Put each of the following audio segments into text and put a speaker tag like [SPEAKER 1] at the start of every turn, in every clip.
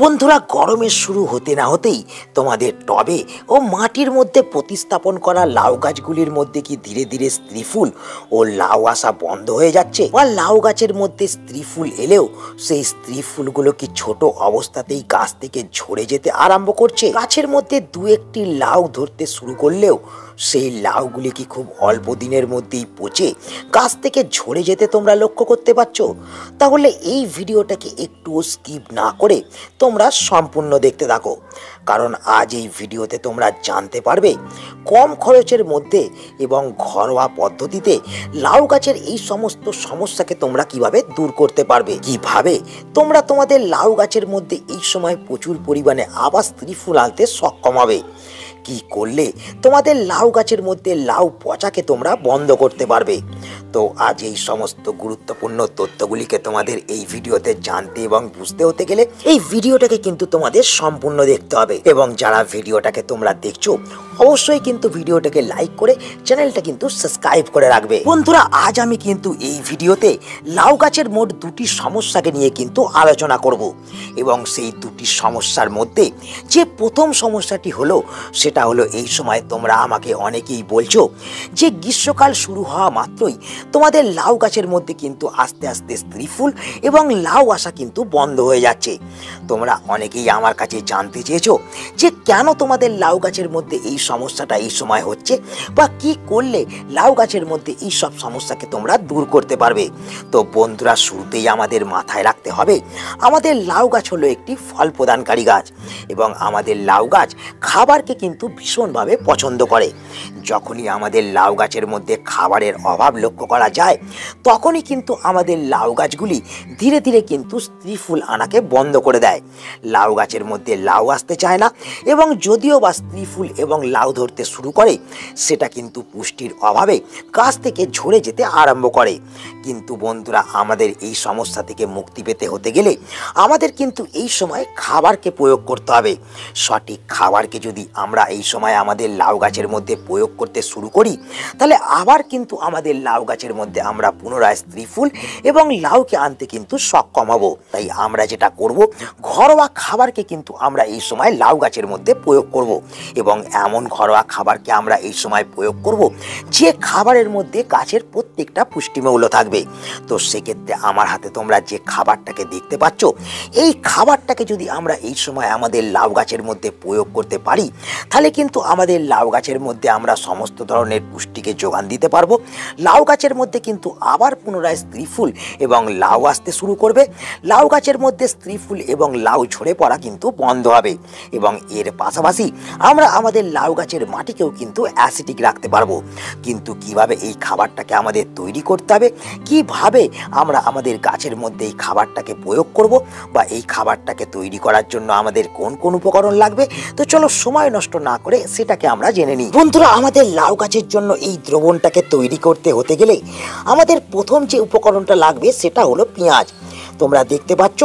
[SPEAKER 1] বন্ধুরা, গরমের শুরু হতে না হতেই তোমাদের টবে ও মাটির মধ্যে প্রতিস্থাপন করা লাউ গাছগুলির মধ্যে কি ধীরে ধীরে স্ত্রী ফুল ও লাউ আসা বন্ধ হয়ে যাচ্ছে? বা লাউ গাছের মধ্যে স্ত্রী ফুল এলেও সেই স্ত্রী ফুলগুলো কি ছোট অবস্থাতেই গাছ থেকে ঝরে যেতে আরম্ভ করছে? গাছের মধ্যে দু একটি লাউ ধরতে শুরু করলেও সেই লাউগুলি কি খুব অল্প দিনের মধ্যেই পচে গাছ থেকে ঝরে যেতে তোমরা লক্ষ্য করতে পারছো? তাহলে এই ভিডিওটাকে একটু স্কিপ না করে তোমরা সম্পূর্ণ দেখতে থাকো, কারণ আজ এই ভিডিওতে তোমরা জানতে পারবে কম খরচের মধ্যে এবং ঘরোয়া পদ্ধতিতে লাউ গাছের এই সমস্ত সমস্যাকে তোমরা কিভাবে দূর করতে পারবে, কিভাবে তোমরা তোমাদের লাউ গাছের মধ্যে এই সময় প্রচুর পরিমাণে আবার স্ত্রী ফুল আনতে সক্ষম হবে, কি করলে তোমাদের লাউ গাছের মধ্যে লাউ পচাকে তোমরা বন্ধ করতে পারবে। তো আজ এই সমস্ত গুরুত্বপূর্ণ তথ্যগুলিকে তোমাদের এই ভিডিওতে জানতে এবং বুঝতে হতে গেলে এই ভিডিওটাকে কিন্তু তোমাদের সম্পূর্ণ দেখতে হবে। এবং যারা ভিডিওটাকে তোমরা দেখছো অবশ্যই কিন্তু ভিডিওটাকে লাইক করে চ্যানেলটা কিন্তু সাবস্ক্রাইব করে রাখবে। বন্ধুরা, আজ আমি কিন্তু এই ভিডিওতে লাউ গাছের মোট দুটি সমস্যাকে নিয়ে কিন্তু আলোচনা করব এবং সেই দুটি সমস্যার মধ্যে যে প্রথম সমস্যাটি হলো সেটা হলো এই সময় তোমরা আমাকে অনেকেই বলছো যে গ্রীষ্মকাল শুরু হওয়া মাত্রই তোমাদের লাউ গাছের মধ্যে কিন্তু আস্তে আস্তে স্ত্রী ফুল এবং লাউ আসা কিন্তু বন্ধ হয়ে যাচ্ছে। তোমরা অনেকেই আমার কাছে জানতে চেয়েছো যে কেন তোমাদের লাউ গাছের মধ্যে এই সমস্যাটা এই সময় হচ্ছে বা কি করলে লাউ গাছের মধ্যে এই সব সমস্যাকে তোমরা দূর করতে পারবে। তো বন্ধুরা, শুরুতেই আমাদের মাথায় রাখতে হবে আমাদের লাউ গাছ হলো একটি ফল প্রদানকারী গাছ এবং আমাদের লাউ গাছ খাবারকে কিন্তু ভীষণভাবে পছন্দ করে। যখনই আমাদের লাউ গাছের মধ্যে খাবারের অভাব লক্ষ্য করা যায় তখনই কিন্তু আমাদের লাউ গাছগুলি ধীরে ধীরে কিন্তু স্ত্রী ফুল আনাকে বন্ধ করে দেয়। লাউ গাছের মধ্যে লাউ আসতে চায় না এবং যদিও বা স্ত্রী ফুল এবং লাউ ধরতে শুরু করে সেটা কিন্তু পুষ্টির অভাবে গাছ থেকে ঝরে যেতে আরম্ভ করে। কিন্তু বন্ধুরা, আমাদের এই সমস্যা থেকে মুক্তি পেতে হতে গেলে আমাদের কিন্তু এই সময় খাবারকে প্রয়োগ করতে হবে। সঠিক খাবারকে যদি আমরা এই সময় আমাদের লাউ গাছের মধ্যে প্রয়োগ করতে শুরু করি তাহলে আবার কিন্তু আমাদের লাউ গাছের মধ্যে আমরা পুনরায় স্ত্রী ফুল এবং লাউকে আনতে কিন্তু সক্ষম হব। তাই আমরা যেটা করব, ঘরোয়া খাবারকে কিন্তু আমরা এই সময় লাউ গাছের মধ্যে প্রয়োগ করব এবং এমন ঘরোয়া খাবারকে আমরা এই সময় প্রয়োগ করব যে খাবারের মধ্যে গাছের প্রত্যেকটা পুষ্টিমৌল থাকবে। তো সেক্ষেত্রে আমার হাতে তোমরা যে খাবারটাকে দেখতে পাচ্ছ, এই খাবারটাকে যদি আমরা এই সময় আমাদের লাউ গাছের মধ্যে প্রয়োগ করতে পারি তাহলে কিন্তু আমাদের লাউ গাছের মধ্যে আমরা সমস্ত ধরনের পুষ্টিকে যোগান দিতে পারবো। লাউ গাছের মধ্যে কিন্তু আবার পুনরায় স্ত্রী ফুল এবং লাউ আসতে শুরু করবে। লাউ গাছের মধ্যে স্ত্রী ফুল এবং লাউ ঝরে পড়া কিন্তু বন্ধ হবে এবং এর পাশাপাশি আমরা আমাদের লাউ গাছের মাটিকেও কিন্তু অ্যাসিডিক রাখতে পারবো। কিন্তু কিভাবে এই খাবারটাকে আমাদের তৈরি করতে হবে, কিভাবে আমরা আমাদের গাছের মধ্যে এই খাবারটাকে প্রয়োগ করব বা এই খাবারটাকে তৈরি করার জন্য আমাদের কোন কোন উপকরণ লাগবে, তো চলো সময় নষ্ট না করে সেটাকে আমরা জেনে নিই। বন্ধুরা, আমাদের লাউ গাছের জন্য এই দ্রবণটাকে তৈরি করতে হতে গেলে আমাদের প্রথম যে উপকরণটা লাগবে সেটা হলো পেঁয়াজ। তোমরা দেখতে পাচ্ছ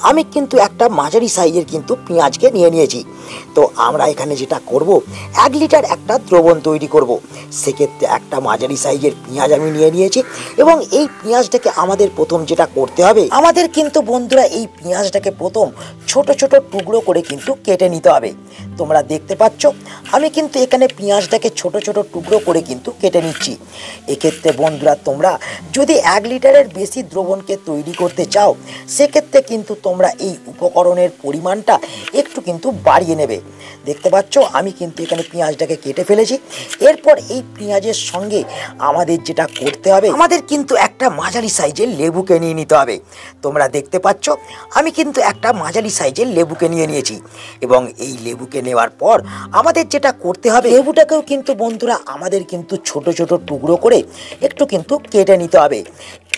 [SPEAKER 1] আমি কিন্তু একটা মাঝারি সাইজের কিন্তু পেঁয়াজকে নিয়ে নিয়েছি। তো আমরা এখানে যেটা করব, 1 লিটার একটা দ্রবণ তৈরি করব। সেক্ষেত্রে একটা মাঝারি সাইজের পেঁয়াজ আমি নিয়ে নিয়েছি এবং এই পেঁয়াজটাকে আমাদের প্রথম যেটা করতে হবে, আমাদের কিন্তু বন্ধুরা এই পেঁয়াজটাকে প্রথম ছোট ছোট টুকরো করে কিন্তু কেটে নিতে হবে। তোমরা দেখতে পাচ্ছ আমি কিন্তু এখানে পেঁয়াজটাকে ছোট ছোট টুকরো করে কিন্তু কেটে নিচ্ছি। এক্ষেত্রে বন্ধুরা, তোমরা যদি 1 লিটারের বেশি দ্রবণকে তৈরি করতে চাও সেক্ষেত্রে কিন্তু তোমরা এই উপকরণের পরিমাণটা একটু কিন্তু বাড়িয়ে নেবে। দেখতে পাচ্ছ আমি কিন্তু এখানে পেঁয়াজটাকে কেটে ফেলেছি। এরপর এই পেঁয়াজের সঙ্গে আমাদের যেটা করতে হবে, আমাদের কিন্তু একটা মাঝারি সাইজের লেবুকে নিয়ে নিতে হবে। তোমরা দেখতে পাচ্ছ আমি কিন্তু একটা মাঝারি সাইজের লেবুকে নিয়ে নিয়েছি এবং এই লেবুকে নেওয়ার পর আমাদের যেটা করতে হবে, লেবুটাকেও কিন্তু বন্ধুরা আমাদের কিন্তু ছোট ছোট টুকরো করে একটু কিন্তু কেটে নিতে হবে।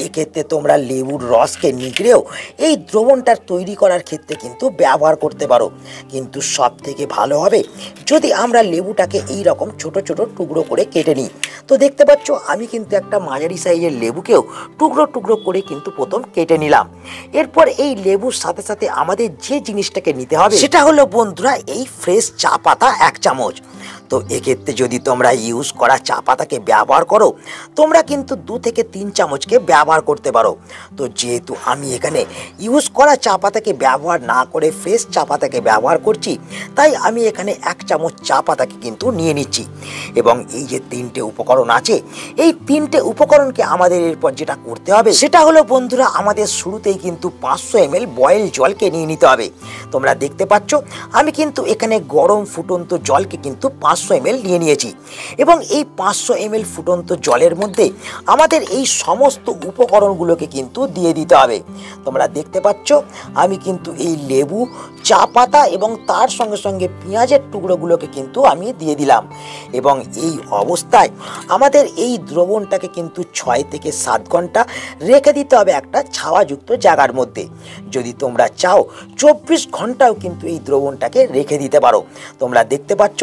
[SPEAKER 1] এক্ষেত্রে তোমরা লেবুর রসকে নিগড়েও এই দ্রবণটা তৈরি করার ক্ষেত্রে কিন্তু ব্যবহার করতে পারো, কিন্তু সব থেকে ভালো হবে যদি আমরা লেবুটাকে এই রকম ছোট ছোট টুকরো করে কেটে নিই। তো দেখতে পাচ্ছ আমি কিন্তু একটা মাঝারি সাইজের লেবুকেও টুকরো টুকরো করে কিন্তু প্রথম কেটে নিলাম। এরপর এই লেবুর সাথে সাথে আমাদের যে জিনিসটাকে নিতে হবে সেটা হলো বন্ধুরা এই ফ্রেশ চা পাতা 1 চামচ। তো এক্ষেত্রে যদি তোমরা ইউজ করা চা পাতাকে ব্যবহার করো, তোমরা কিন্তু 2 থেকে 3 চামচকে ব্যবহার করতে পারো। তো যেহেতু আমি এখানে ইউজ করা চা পাতাকে ব্যবহার না করে ফ্রেশ চা পাতাকে ব্যবহার করছি, তাই আমি এখানে 1 চামচ চা পাতাকে কিন্তু নিয়ে নিচ্ছি। এবং এই যে 3টে উপকরণ আছে, এই 3টে উপকরণকে আমাদের এরপর যেটা করতে হবে সেটা হলো বন্ধুরা, আমাদের শুরুতেই কিন্তু 500 ml বয়েল জলকে নিয়ে নিতে হবে। তোমরা দেখতে পাচ্ছ আমি কিন্তু এখানে গরম ফুটন্ত জলকে কিন্তু 500 ml নিয়ে নিয়েছি। এবং এই 500 ml ফুটন্ত জলের মধ্যে আমাদের এই সমস্ত উপকরণগুলোকে কিন্তু দিয়ে দিতে হবে। তোমরা দেখতে পাচ্ছ আমি কিন্তু এই লেবু, চা পাতা এবং তার সঙ্গে সঙ্গে পেঁয়াজের টুকরোগুলোকে কিন্তু আমি দিয়ে দিলাম। এবং এই অবস্থায় আমাদের এই দ্রবণটাকে কিন্তু 6 থেকে 7 ঘন্টা রেখে দিতে হবে একটা ছাওয়াযুক্ত জায়গার মধ্যে। যদি তোমরা চাও 24 ঘন্টাও কিন্তু এই দ্রবণটাকে রেখে দিতে পারো। তোমরা দেখতে পাচ্ছ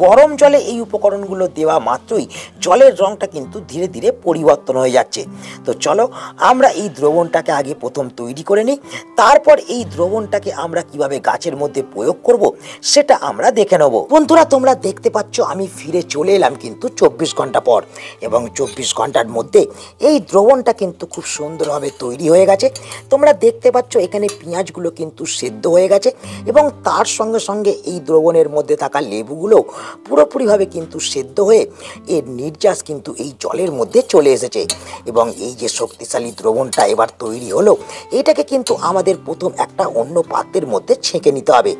[SPEAKER 1] গরম জলে এই উপকরণগুলো দেওয়া মাত্রই জলের রঙটা কিন্তু ধীরে ধীরে পরিবর্তন হয়ে যাচ্ছে। তো চলো আমরা এই দ্রবণটাকে আগে প্রথম তৈরি করে নিই, তারপর এই দ্রবণটাকে আমরা কিভাবে গাছের মধ্যে প্রয়োগ করব সেটা আমরা দেখে নেব। বন্ধুরা তোমরা দেখতে পাচ্ছ আমি ফিরে চলে এলাম কিন্তু 24 ঘন্টা পর, এবং 24 ঘন্টার মধ্যে এই দ্রবণটা কিন্তু খুব সুন্দরভাবে তৈরি হয়ে গেছে। তোমরা দেখতে পাচ্ছ এখানে পেঁয়াজগুলো কিন্তু সেদ্ধ হয়ে গেছে, এবং তার সঙ্গে সঙ্গে এই দ্রবণের মধ্যে থাকা লেবুগুলো পুরোপুরিভাবে কিন্তু সেদ্ধ হয়ে এর নির্যাস কিন্তু এই জলের মধ্যে চলে এসেছে। এবং এই যে শক্তিশালী দ্রবণটা এবার তৈরি হলো, এটাকে কিন্তু আমাদের প্রথম একটা অন্য পাত্রের মধ্যে ছেঁকে নিতে হবে।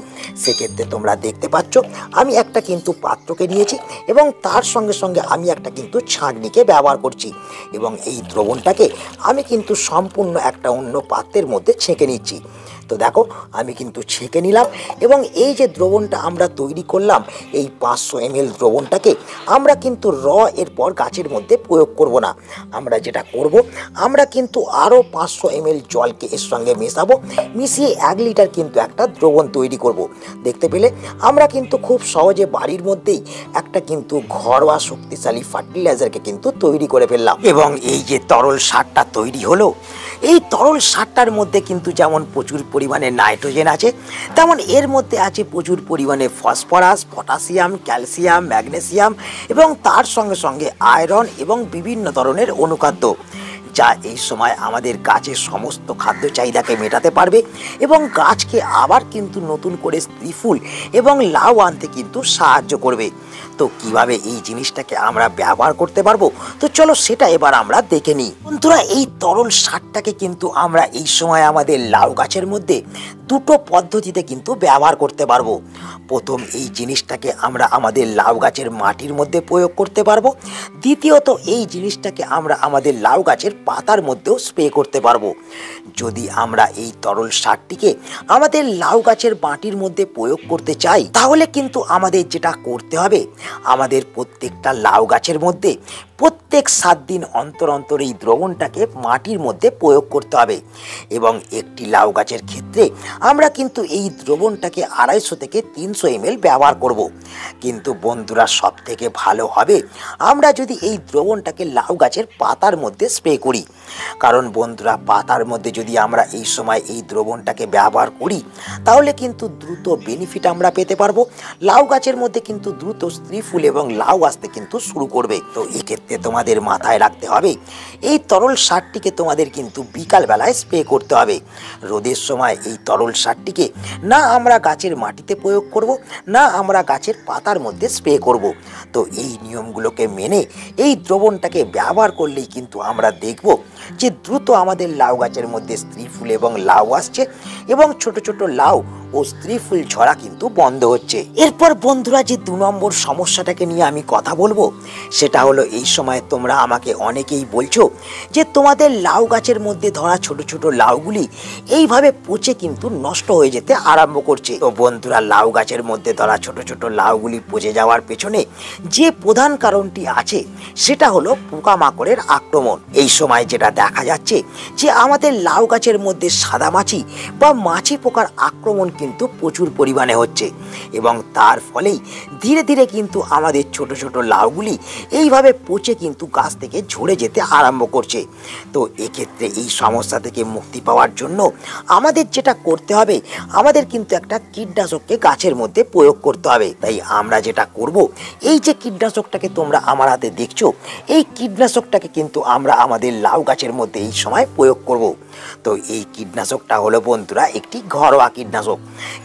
[SPEAKER 1] সেক্ষেত্রে তোমরা দেখতে পাচ্ছ আমি একটা কিন্তু পাত্রকে নিয়েছি, এবং তার সঙ্গে সঙ্গে আমি একটা কিন্তু ছাঁকনিকে ব্যবহার করছি। এবং এই দ্রবণটাকে আমি কিন্তু সম্পূর্ণ একটা অন্য পাত্রের মধ্যে ছেঁকে নিচ্ছি। তো দেখো আমি কিন্তু ছেঁকে নিলাম, এবং এই যে দ্রবণটা আমরা তৈরি করলাম, এই 500 ml দ্রবণটাকে আমরা কিন্তু এরপর গাছের মধ্যে প্রয়োগ করব না। আমরা যেটা করব, আমরা কিন্তু আরও 500 ml জলকে এর সঙ্গে মেশাবো, মিশিয়ে 1 লিটার কিন্তু একটা দ্রবণ তৈরি করব। দেখতে পেলে আমরা কিন্তু খুব সহজে বাড়ির মধ্যেই একটা কিন্তু ঘরোয়া শক্তিশালী ফার্টিলাইজারকে কিন্তু তৈরি করে ফেললাম। এবং এই যে তরল সারটা তৈরি হলো, এই তরল সারটার মধ্যে কিন্তু যেমন প্রচুর পরিমাণে নাইট্রোজেন আছে, তেমন এর মধ্যে আছে প্রচুর পরিমাণে ফসফরাস, পটাশিয়াম, ক্যালসিয়াম, ম্যাগনেসিয়াম এবং তার সঙ্গে সঙ্গে আয়রন এবং বিভিন্ন ধরনের অনুখাদ্য, যা এই সময় আমাদের গাছের সমস্ত খাদ্য চাহিদাকে মেটাতে পারবে এবং গাছকে আবার কিন্তু নতুন করে স্ত্রীফুল এবং লাউ আনতে কিন্তু সাহায্য করবে। তো কিভাবে এই জিনিসটাকে আমরা ব্যবহার করতে পারবো, তো চলো সেটা এবার আমরা দেখে নিই। বন্ধুরা এই তরল সারটাকে কিন্তু আমরা এই সময় আমাদের লাউ গাছের মধ্যে দুটো পদ্ধতিতে কিন্তু ব্যবহার করতে পারবো। প্রথম এই জিনিসটাকে আমরা আমাদের লাউ গাছের মাটির মধ্যে প্রয়োগ করতে পারবো। দ্বিতীয়ত এই জিনিসটাকে আমরা আমাদের লাউ গাছের পাতার মধ্যেও স্প্রে করতে পারবো। যদি আমরা এই তরল সারটিকে আমাদের লাউ গাছের মাটির মধ্যে প্রয়োগ করতে চাই, তাহলে কিন্তু আমাদের যেটা করতে হবে, আমাদের প্রত্যেকটা লাউ গাছের মধ্যে প্রত্যেক 7 দিন অন্তর অন্তর এই দ্রবণটাকে মাটির মধ্যে প্রয়োগ করতে হবে। এবং একটি লাউ গাছের ক্ষেত্রে আমরা কিন্তু এই দ্রবণটাকে 250 থেকে 300 ml ব্যবহার করব। কিন্তু বন্ধুরা সব থেকে ভালো হবে আমরা যদি এই দ্রবণটাকে লাউ গাছের পাতার মধ্যে স্প্রে করি, কারণ বন্ধুরা পাতার মধ্যে যদি আমরা এই সময় এই দ্রবণটাকে ব্যবহার করি, তাহলে কিন্তু দ্রুত বেনিফিট আমরা পেতে পারবো। লাউ গাছের মধ্যে কিন্তু দ্রুত স্ত্রী ফুল এবং লাউ আসতে কিন্তু শুরু করবে। তো এক্ষেত্রে তোমাদের মাথায় রাখতে হবে এই তরল সারটিকে তোমাদের কিন্তু বিকাল বেলায় স্প্রে করতে হবে। রোদের সময় এই তরল সারটিকে না আমরা গাছের মাটিতে প্রয়োগ করব, না আমরা গাছের পাতার মধ্যে স্প্রে করব। তো এই নিয়মগুলোকে মেনে এই দ্রবণটাকে ব্যবহার করলেই কিন্তু আমরা দেখব যে দ্রুত আমাদের লাউ গাছের মধ্যে স্ত্রী ফুল এবং লাউ আসছে, এবং ছোট ছোট লাউ ও স্ত্রী ফুল ঝরা কিন্তু বন্ধ হচ্ছে। এরপর বন্ধুরা যে 2 নম্বর সমস্যাটাকে নিয়ে আমি কথা বলবো, সেটা হলো এই সময় তোমরা আমাকে অনেকেই বলছো যে তোমাদের লাউ গাছের মধ্যে ধরা ছোট ছোট লাউগুলি এইভাবে পচে কিন্তু নষ্ট হয়ে যেতে আরম্ভ করছে। তো বন্ধুরা লাউ গাছের মধ্যে ধরা ছোট ছোট লাউগুলি পচে যাওয়ার পেছনে যে প্রধান কারণটি আছে, সেটা হলো পোকামাকড়ের আক্রমণ। এই সময় যেটা দেখা যাচ্ছে যে আমাদের লাউ গাছের মধ্যে সাদামাছি বা মাছি পোকার আক্রমণ কিন্তু প্রচুর পরিমাণে হচ্ছে এবং তার ফলেই ধীরে ধীরে কিন্তু আমাদের ছোট ছোট লাউগুলি এইভাবে পচে কিন্তু গাছ থেকে ঝরে যেতে আরম্ভ করছে। তো এক্ষেত্রে এই সমস্যা থেকে মুক্তি পাওয়ার জন্য আমাদের যেটা করতে হবে, আমাদের কিন্তু একটা কীটনাশককে গাছের মধ্যে প্রয়োগ করতে হবে। তাই আমরা যেটা করব, এই যে কীটনাশকটাকে তোমরা আমার হাতে দেখছো, এই কীটনাশকটাকে কিন্তু আমরা আমাদের লাউ গাছের মধ্যে এই সময় প্রয়োগ করব। তো এই কীটনাশকটা হলো বন্ধুরা একটি ঘরোয়া কীটনাশক,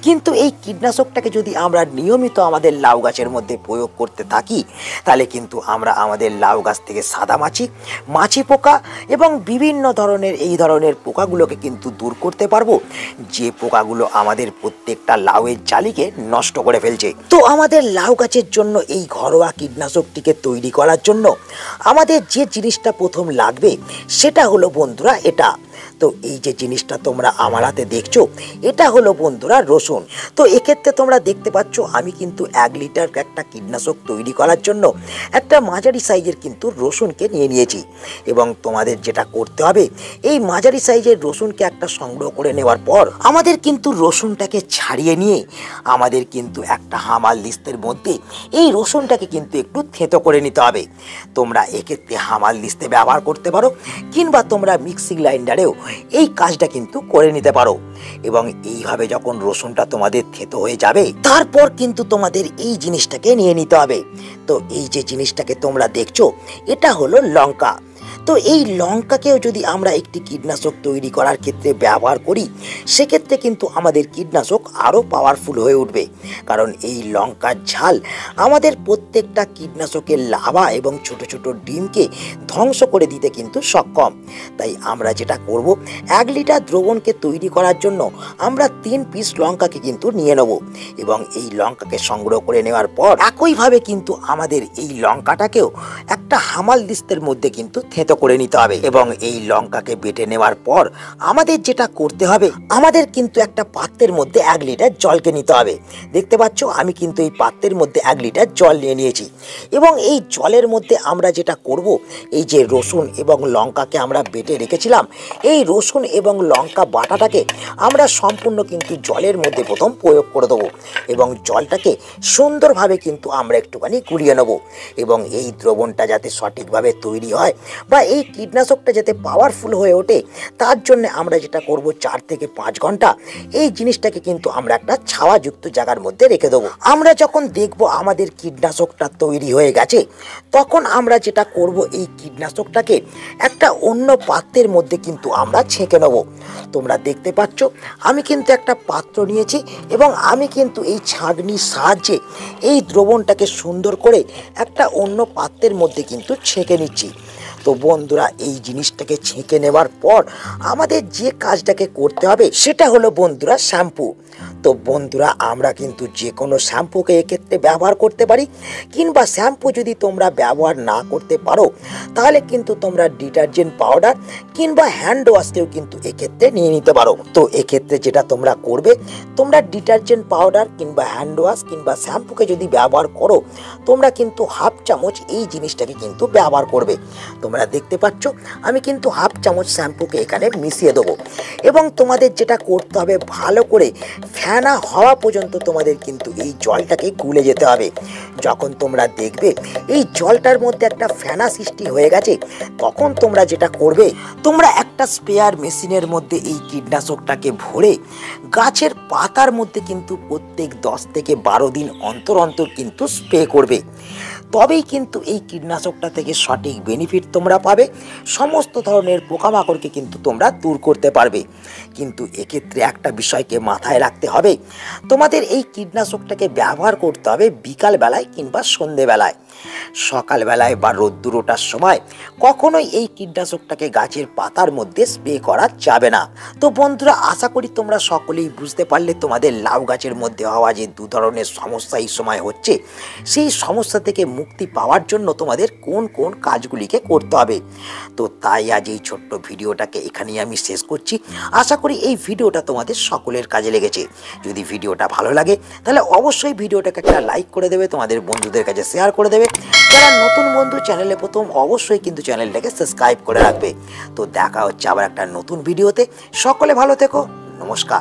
[SPEAKER 1] কিন্তু এই কীটনাশকটাকে যদি আমরা নিয়মিত আমাদের লাউ গাছের মধ্যে প্রয়োগ করতে থাকি, তাহলে কিন্তু আমরা আমাদের লাউ গাছ থেকে সাদা মাছি পোকা এবং বিভিন্ন ধরনের এই ধরনের পোকাগুলোকে কিন্তু দূর করতে পারবো, যে পোকাগুলো আমাদের প্রত্যেকটা লাউয়ের জালিকে নষ্ট করে ফেলছে। তো আমাদের লাউ গাছের জন্য এই ঘরোয়া কীটনাশকটিকে তৈরি করার জন্য আমাদের যে জিনিসটা প্রথম লাগবে সেটা হলো বন্ধুরা এটা। তো এই যে জিনিসটা তোমরা আমার হাতে দেখছো, এটা হলো বন্ধুরা রসুন। তো এক্ষেত্রে তোমরা দেখতে পাচ্ছ আমি কিন্তু 1 লিটার একটা কীটনাশক তৈরি করার জন্য একটা মাঝারি সাইজের কিন্তু রসুনকে নিয়ে নিয়েছি। এবং তোমাদের যেটা করতে হবে, এই মাঝারি সাইজের রসুনকে একটা সংগ্রহ করে নেওয়ার পর আমাদের কিন্তু রসুনটাকে ছাড়িয়ে নিয়ে আমাদের কিন্তু একটা হামাল দিস্তের মধ্যে এই রসুনটাকে কিন্তু একটু থেঁতো করে নিতে হবে। তোমরা এক্ষেত্রে হামাল দিস্তে ব্যবহার করতে পারো, কিংবা তোমরা মিক্সি গ্রাইন্ডারেও এই কাজটা কিন্তু করে নিতে পারো। এবং এইভাবে যখন রসুনটা তোমাদের থেতো হয়ে যাবে, তারপর কিন্তু তোমাদের এই জিনিসটাকে নিয়ে নিতে হবে। তো এই যে জিনিসটাকে তোমরা দেখছো, এটা হলো লঙ্কা। তো এই লঙ্কাকেও যদি আমরা একটি কীটনাশক তৈরি করার ক্ষেত্রে ব্যবহার করি, সেক্ষেত্রে কিন্তু আমাদের কীটনাশক আরও পাওয়ারফুল হয়ে উঠবে। কারণ এই লঙ্কার ঝাল আমাদের প্রত্যেকটা কীটনাশকের লাভা এবং ছোট ছোট ডিমকে ধ্বংস করে দিতে কিন্তু সক্ষম। তাই আমরা যেটা করব, 1 লিটার দ্রবণকে তৈরি করার জন্য আমরা 3 পিস লঙ্কাকে কিন্তু নিয়ে নেব। এবং এই লঙ্কাকে সংগ্রহ করে নেওয়ার পর একইভাবে কিন্তু আমাদের এই লঙ্কাটাকেও একটা হামাল দিস্তের মধ্যে কিন্তু থেঁতো করে নিতে হবে। এবং এই লঙ্কাকে বেটে নেওয়ার পর আমাদের যেটা করতে হবে, আমাদের কিন্তু একটা পাত্রের মধ্যে 1 লিটার জলকে নিতে হবে। দেখতে পাচ্ছ আমি কিন্তু এই পাত্রের মধ্যে 1 লিটার জল নিয়ে নিয়েছি। এবং এই জলের মধ্যে আমরা যেটা করব, এই যে রসুন এবং লঙ্কাকে আমরা বেটে রেখেছিলাম, এই রসুন এবং লঙ্কা বাটাটাকে আমরা সম্পূর্ণ কিন্তু জলের মধ্যে প্রথম প্রয়োগ করে দেবো। এবং জলটাকে সুন্দরভাবে কিন্তু আমরা একটুখানি গুলিয়ে নেব। এবং এই দ্রবণটা যাতে সঠিকভাবে তৈরি হয় বা এই কীটনাশকটা যাতে পাওয়ারফুল হয়ে ওঠে, তার জন্য আমরা যেটা করব, 4 থেকে 5 ঘন্টা এই জিনিসটাকে কিন্তু আমরা একটা ছাওয়াযুক্ত জায়গার মধ্যে রেখে দেবো। আমরা যখন দেখব আমাদের কীটনাশকটা তৈরি হয়ে গেছে, তখন আমরা যেটা করব, এই কীটনাশকটাকে একটা অন্য পাত্রের মধ্যে কিন্তু আমরা ছেঁকে নেব। তোমরা দেখতে পাচ্ছ আমি কিন্তু একটা পাত্র নিয়েছি এবং আমি কিন্তু এই ছাঁকনির সাহায্যে এই দ্রবণটাকে সুন্দর করে একটা অন্য পাত্রের মধ্যে কিন্তু ছেঁকে নিচ্ছি। তো বন্ধুরা এই জিনিসটাকে ছেঁকে নেওয়ার পর আমাদের যে কাজটাকে করতে হবে সেটা হলো বন্ধুরা শ্যাম্পু। তো বন্ধুরা আমরা কিন্তু যে কোনো শ্যাম্পুকে এক্ষেত্রে ব্যবহার করতে পারি, কিংবা শ্যাম্পু যদি তোমরা ব্যবহার না করতে পারো, তাহলে কিন্তু তোমরা ডিটারজেন্ট পাউডার কিংবা হ্যান্ড ওয়াশকেও কিন্তু এক্ষেত্রে নিয়ে নিতে পারো। তো এক্ষেত্রে যেটা তোমরা করবে, তোমরা ডিটারজেন্ট পাউডার কিংবা হ্যান্ড ওয়াশ কিংবা শ্যাম্পুকে যদি ব্যবহার করো, তোমরা কিন্তু 1/2 চামচ এই জিনিসটাকে কিন্তু ব্যবহার করবে। তোমরা দেখতে পাচ্ছ আমি কিন্তু 1/2 চামচ শ্যাম্পুকে এখানে মিশিয়ে দেবো। এবং তোমাদের যেটা করতে হবে, ভালো করে ফেনা হওয়া পর্যন্ত তোমাদের কিন্তু এই জলটাকে গুলে যেতে হবে। যখন তোমরা দেখবে এই জলটার মধ্যে একটা ফেনা সৃষ্টি হয়ে গেছে, তখন তোমরা যেটা করবে, তোমরা একটা স্প্রেয়ার মেশিনের মধ্যে এই কীটনাশকটাকে ভরে গাছের পাতার মধ্যে কিন্তু প্রত্যেক 10 থেকে 12 দিন অন্তর অন্তর কিন্তু স্প্রে করবে। তবেই কিন্তু এই কীটনাশকটা থেকে সঠিক বেনিফিট তোমরা পাবে, সমস্ত ধরনের পোকামাকড়কে কিন্তু তোমরা দূর করতে পারবে। কিন্তু এক্ষেত্রে একটা বিষয়কে মাথায় রাখতে হবে, তোমাদের এই কীটনাশকটাকে ব্যবহার করতে হবে বিকালবেলায় কিংবা সন্ধেবেলায়। সকালবেলায় বা রোদ্দুর ওঠার সময় কখনোই এই কীটনাশকটাকে গাছের পাতার মধ্যে স্প্রে করা যাবে না। তো বন্ধুরা আশা করি তোমরা সকলেই বুঝতে পারলে তোমাদের লাউ গাছের মধ্যে হওয়া যে 2 ধরনের সমস্যা এই সময় হচ্ছে, সেই সমস্যা থেকে মুক্তি পাওয়ার জন্য তোমাদের কোন কোন কাজগুলিকে করতে হবে। তো তাই আজ এই ছোট্ট ভিডিওটাকে এখানেই আমি শেষ করছি। আশা করি এই ভিডিওটা তোমাদের সকলের কাজে লেগেছে। যদি ভিডিওটা ভালো লাগে তাহলে অবশ্যই ভিডিওটাকে একটা লাইক করে দেবে, তোমাদের বন্ধুদের কাছে শেয়ার করে দেবে। যারা নতুন বন্ধু চ্যানেলে প্রথম, অবশ্যই কিন্তু চ্যানেলটাকে সাবস্ক্রাইব করে রাখবে। তো দেখা হচ্ছে আবার একটা নতুন ভিডিওতে। সকলে ভালো থেকো, নমস্কার।